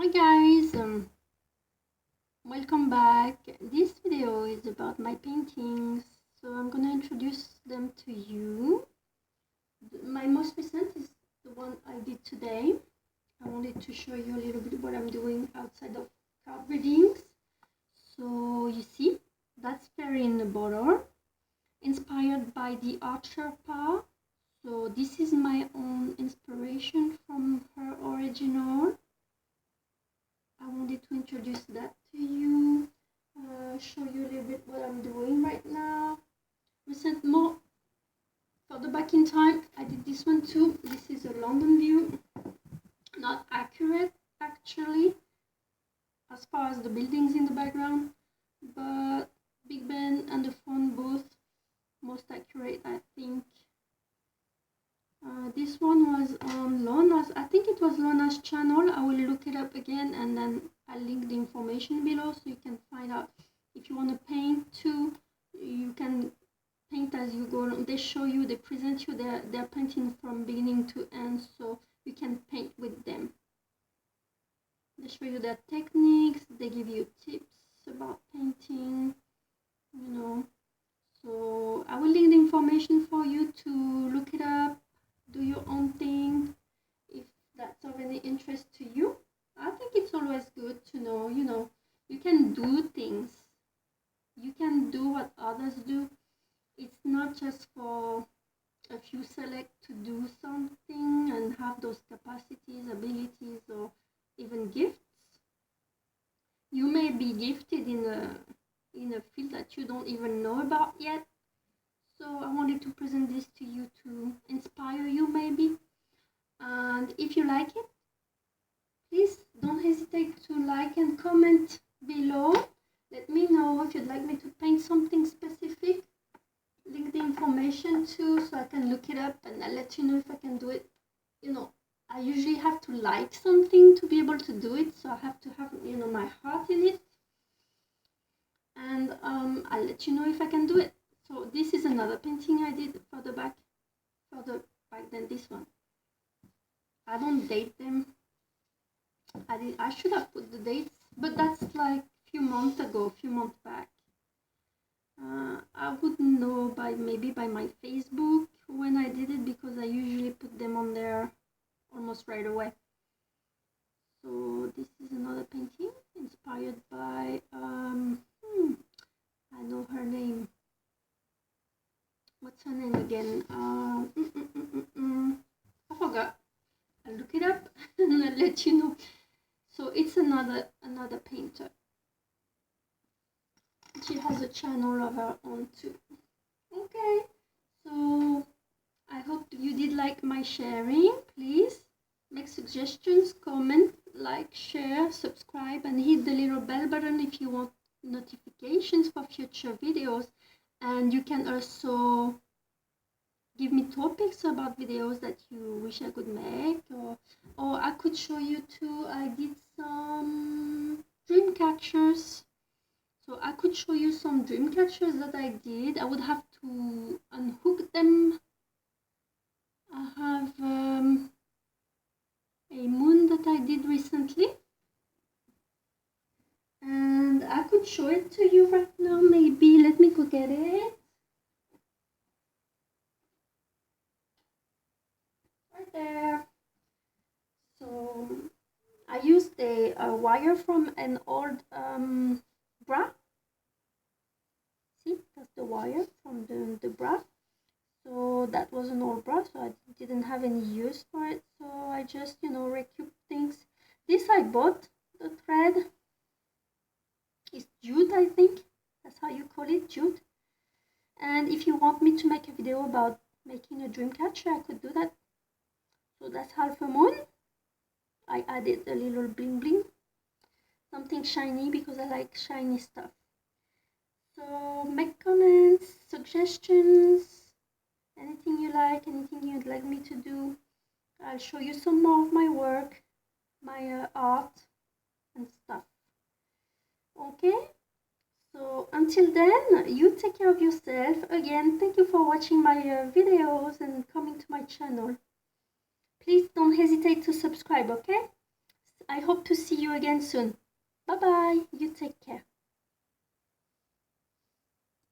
Hi guys, welcome back. This video is about my paintings, so I'm gonna introduce them to you. My most recent is the one I did today. I wanted to show you a little bit what I'm doing outside of card readings. So you see, that's fairy in the bottle, inspired by the Art Sherpa. So this is my own inspiration from her original. I wanted to introduce that to you, show you a little bit what I'm doing right now. More further back in time, I did this one too. This is a London view, not accurate actually, as far as the buildings in the background, but Big Ben and the front both most accurate, I think. This one was on Lona's, I think it was Lona's channel. I will look it up again and then I'll link the information below so you can find out. If you want to paint too, you can paint as you go along. They show you, they present you their painting from beginning to end, so you can paint with them. They show you their techniques, they give you tips about painting, you know. So I will link the information for you to look it up, do your own thing if that's of any interest to you. I think it's always good to know, you can do things, you can do what others do. It's not just for a few select to do something and have those capacities, abilities, or even gifts. You may be gifted in a field that you don't even know about yet. So I wanted to present this to you to inspire you maybe. And if you like it, please don't hesitate to like and comment below. Let me know if you'd like me to paint something specific. Link the information too so I can look it up and I'll let you know if I can do it. I usually have to like something to be able to do it, so I have to have my heart in it, and I'll let you know if I can do it. So this is another painting I did further back than this one. I don't date them. I should have put the dates, but that's like a few months back. I wouldn't know maybe by my Facebook when I did it, because I usually put them on there almost right away. So this is another painting inspired by I know her name. What's her name again? I forgot. I'll look it up and I'll let you know. So it's another painter. She has a channel of her own too. Okay, so I hope you did like my sharing. Please make suggestions, comment, like, share, subscribe, and hit the little bell button if you want notifications for future videos. And you can also give me topics about videos that you wish I could make, or I could show you too. I did some dream catchers, so I could show you some dream catchers that I did. I would have to unhook them. I have a moon that I did recently, and I could show it to you right now. Maybe let me go get it. Right there. So I used a wire from an old bra. See, that's the wire from the bra. So that was an old bra, so I didn't have any use for it. So I just, recoup things. This I bought, the thread. It's jute, I think. That's how you call it, jute. And if you want me to make a video about making a dream catcher, I could do that. So that's half a moon. I added a little bling bling, something shiny, because I like shiny stuff. So make comments, suggestions, anything you like, anything you'd like me to do. I'll show you some more of my work, my art and stuff. Okay, so until then, you take care of yourself. Again, thank you for watching my videos and coming to my channel. Please don't hesitate to subscribe, okay? I hope to see you again soon. Bye bye. You take care.